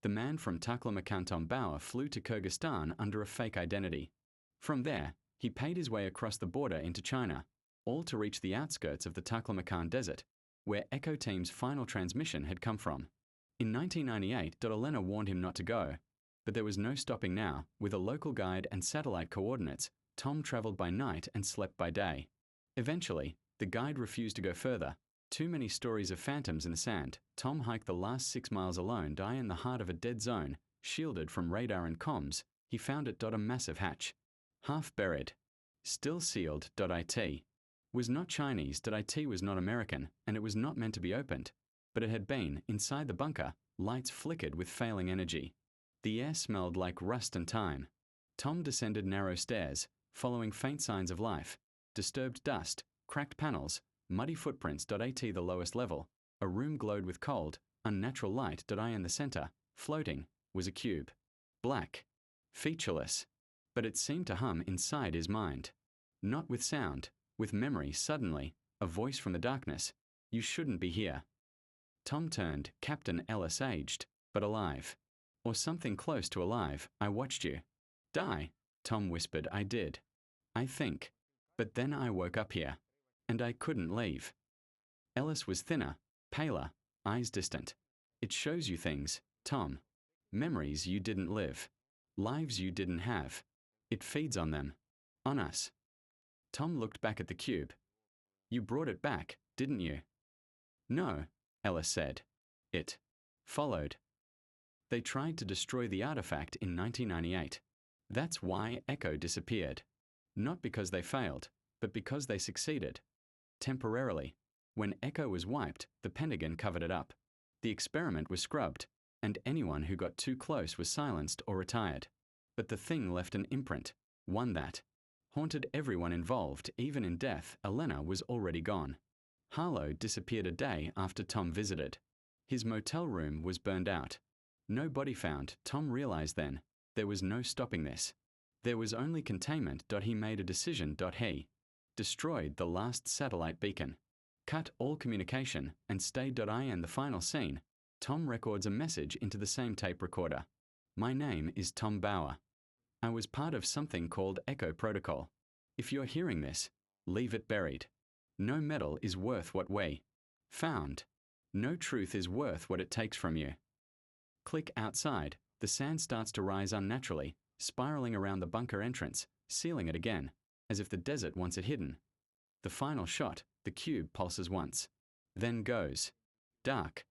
The man from Taklamakan Tom Bauer flew to Kyrgyzstan under a fake identity. From there, he paid his way across the border into China, all to reach the outskirts of the Taklamakan Desert, where Echo Team's final transmission had come from. In 1998, Elena warned him not to go, but there was no stopping now. With a local guide and satellite coordinates, Tom traveled by night and slept by day. Eventually, the guide refused to go further. Too many stories of phantoms in the sand. Tom hiked the last 6 miles alone, in the heart of a dead zone, shielded from radar and comms. He found it. A massive hatch. Half buried. Still sealed. It was not Chinese. It was not American, and it was not meant to be opened. But it had been. Inside the bunker, lights flickered with failing energy. The air smelled like rust and time. Tom descended narrow stairs, following faint signs of life. Disturbed dust, cracked panels, muddy footprints. At the lowest level, a room glowed with cold, unnatural light. In the center, floating, was a cube. Black. Featureless. But it seemed to hum inside his mind. Not with sound, with memory. Suddenly, a voice from the darkness. You shouldn't be here. Tom turned. Captain Ellis, aged, but alive. Or something close to alive. I watched you die, Tom whispered. I did. I think. But then I woke up here. And I couldn't leave. Ellis was thinner, paler, eyes distant. It shows you things, Tom. Memories you didn't live. Lives you didn't have. It feeds on them. On us. Tom looked back at the cube. You brought it back, didn't you? No, Ellis said. It followed. They tried to destroy the artifact in 1998. That's why Echo disappeared. Not because they failed, but because they succeeded. Temporarily. When Echo was wiped, the Pentagon covered it up. The experiment was scrubbed, and anyone who got too close was silenced or retired. But the thing left an imprint, one that haunted everyone involved. Even in death, Elena was already gone. Harlow disappeared a day after Tom visited. His motel room was burned out. No body found. Tom realized then, there was no stopping this. There was only containment. He made a decision. He destroyed the last satellite beacon, cut all communication, and stayed. In the final scene, Tom records a message into the same tape recorder. My name is Tom Bauer. I was part of something called Echo Protocol. If you're hearing this, leave it buried. No metal is worth what we found. No truth is worth what it takes from you. Click outside. The sand starts to rise unnaturally, spiraling around the bunker entrance, sealing it again, as if the desert wants it hidden. The final shot, the cube pulses once. Then goes. Dark.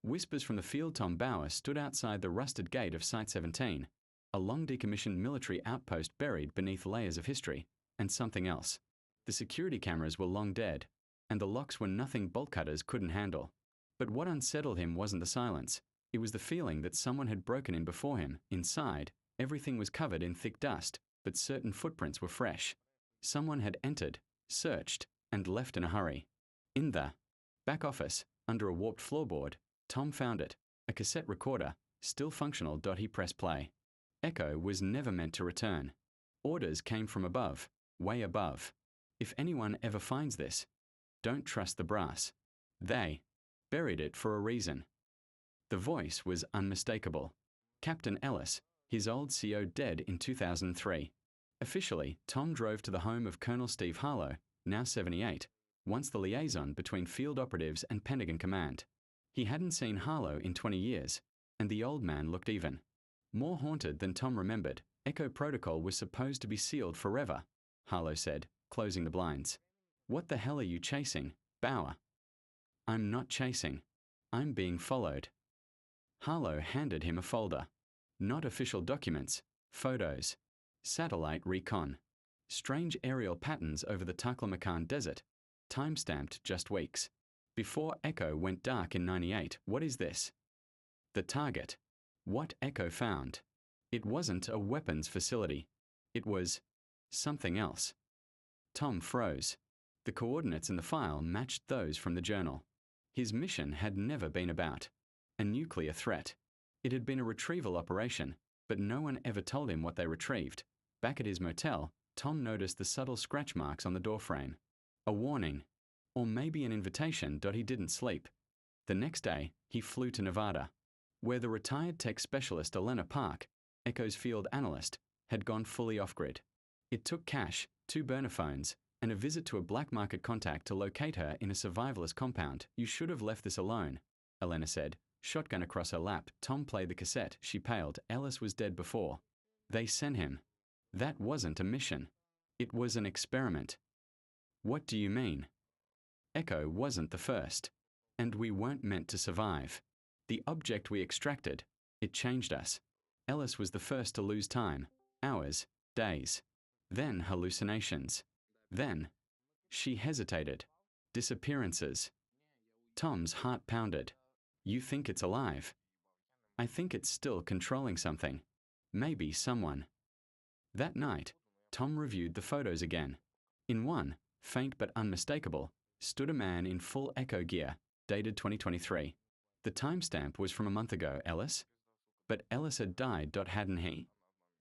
Whispers from the field. Tom Bauer stood outside the rusted gate of Site 17, a long decommissioned military outpost buried beneath layers of history, and something else. The security cameras were long dead, and the locks were nothing bolt cutters couldn't handle. But what unsettled him wasn't the silence. It was the feeling that someone had broken in before him. Inside, everything was covered in thick dust, but certain footprints were fresh. Someone had entered, searched, and left in a hurry. In the back office, under a warped floorboard, Tom found it, a cassette recorder, still functional. He pressed play. Echo was never meant to return. Orders came from above, way above. If anyone ever finds this, don't trust the brass. They buried it for a reason. The voice was unmistakable. Captain Ellis, his old CO, dead in 2003. Officially, Tom drove to the home of Colonel Steve Harlow, now 78, once the liaison between field operatives and Pentagon Command. He hadn't seen Harlow in 20 years, and the old man looked even more haunted than Tom remembered. Echo Protocol was supposed to be sealed forever, Harlow said, closing the blinds. What the hell are you chasing, Bauer? I'm not chasing. I'm being followed. Harlow handed him a folder. Not official documents, photos. Satellite recon. Strange aerial patterns over the Taklamakan Desert. Time-stamped just weeks. Before Echo went dark in 98. What is this? The target. What Echo found. It wasn't a weapons facility. It was something else. Tom froze. The coordinates in the file matched those from the journal. His mission had never been about a nuclear threat. It had been a retrieval operation, but no one ever told him what they retrieved. Back at his motel, Tom noticed the subtle scratch marks on the doorframe. A warning. Or maybe an invitation. He didn't sleep. The next day, he flew to Nevada. where the retired tech specialist Elena Park, Echo's field analyst, had gone fully off-grid. It took cash, 2 burner phones, and a visit to a black market contact to locate her in a survivalist compound. You should have left this alone, Elena said, shotgun across her lap. Tom played the cassette. She paled. Ellis was dead before. They sent him. That wasn't a mission. It was an experiment. What do you mean? Echo wasn't the first. And we weren't meant to survive. The object we extracted, it changed us. Ellis was the first to lose time. Hours, days. Then hallucinations. Then, she hesitated. Disappearances. Tom's heart pounded. You think it's alive? I think it's still controlling something. Maybe someone. That night, Tom reviewed the photos again. In one, faint but unmistakable, stood a man in full Echo gear, dated 2023. The timestamp was from a month ago, Ellis. But Ellis had died, hadn't he?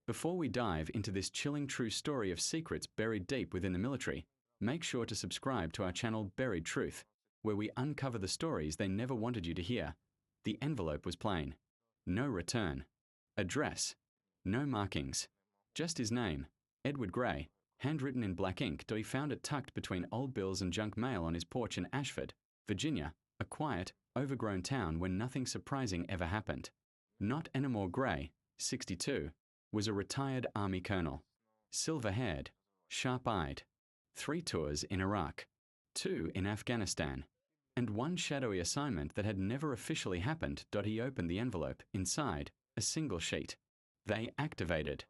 Before we dive into this chilling true story of secrets buried deep within the military, make sure to subscribe to our channel Buried Truth, where we uncover the stories they never wanted you to hear. The envelope was plain. No return. Address. No markings. Just his name, Edward Gray, handwritten in black ink. He found it tucked between old bills and junk mail on his porch in Ashford, Virginia, a quiet, overgrown town where nothing surprising ever happened. Not anymore. Gray, 62, was a retired Army colonel. Silver-haired, sharp-eyed. 3 tours in Iraq, 2 in Afghanistan, and 1 shadowy assignment that had never officially happened. He opened the envelope. Inside, a single sheet. They activated.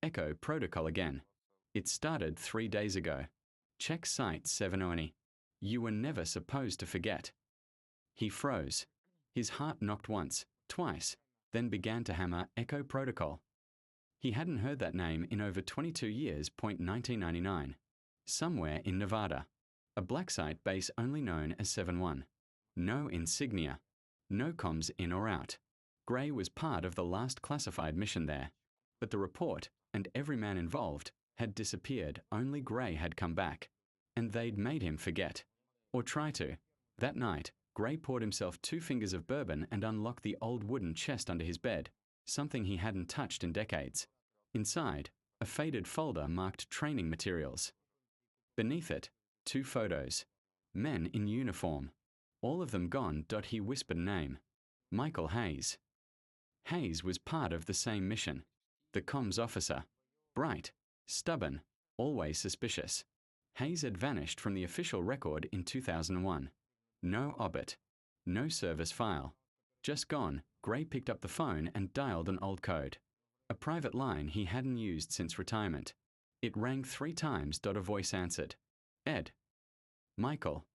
Echo protocol again. It started 3 days ago. Check site 7 You were never supposed to forget. He froze. His heart knocked once, twice, then began to hammer Echo protocol. He hadn't heard that name in over 22 years. 1999. Somewhere in Nevada. A black site base only known as 7-1. No insignia. No comms in or out. Gray was part of the last classified mission there. But the report, and every man involved, had disappeared. Only Gray had come back. And they'd made him forget. Or try to. That night, Gray poured himself 2 fingers of bourbon and unlocked the old wooden chest under his bed, something he hadn't touched in decades. Inside, a faded folder marked training materials. Beneath it, 2 photos. Men in uniform. All of them gone. He whispered a name. Michael Hayes. Hayes was part of the same mission. The comms officer. Bright, stubborn, always suspicious. Hayes had vanished from the official record in 2001. No obit. No service file. Just gone. Gray picked up the phone and dialed an old code. A private line he hadn't used since retirement. It rang 3 times. A voice answered. Ed. Michael.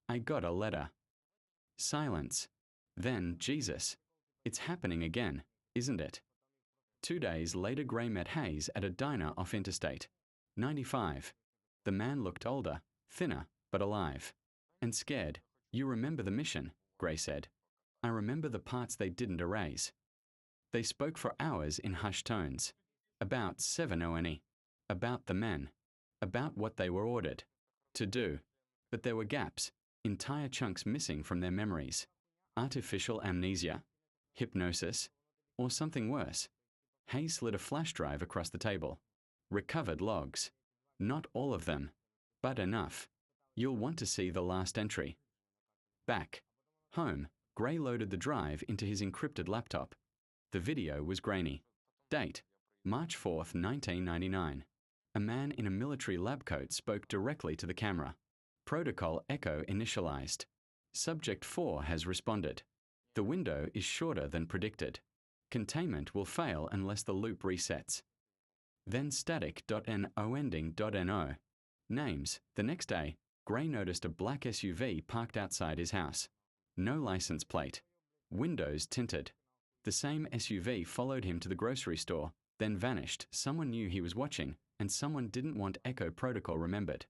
I got a letter. Silence. Then, Jesus. It's happening again, isn't it? 2 days later, Gray met Hayes at a diner off Interstate 95. The man looked older, thinner, but alive. And scared. You remember the mission, Gray said. I remember the parts they didn't erase. They spoke for hours in hushed tones. About 7 About the men. About what they were ordered to do. But there were gaps, entire chunks missing from their memories. Artificial amnesia, hypnosis, or something worse. Hayes slid a flash drive across the table. Recovered logs. Not all of them, but enough. You'll want to see the last entry. Back. Home, Gray loaded the drive into his encrypted laptop. The video was grainy. Date, March 4th, 1999. A man in a military lab coat spoke directly to the camera. Protocol Echo initialized. Subject 4 has responded. The window is shorter than predicted. Containment will fail unless the loop resets. Then static.no ending.no. Names. The next day, Gray noticed a black SUV parked outside his house. No license plate. Windows tinted. The same SUV followed him to the grocery store, then vanished. Someone knew he was watching, and someone didn't want Echo Protocol remembered.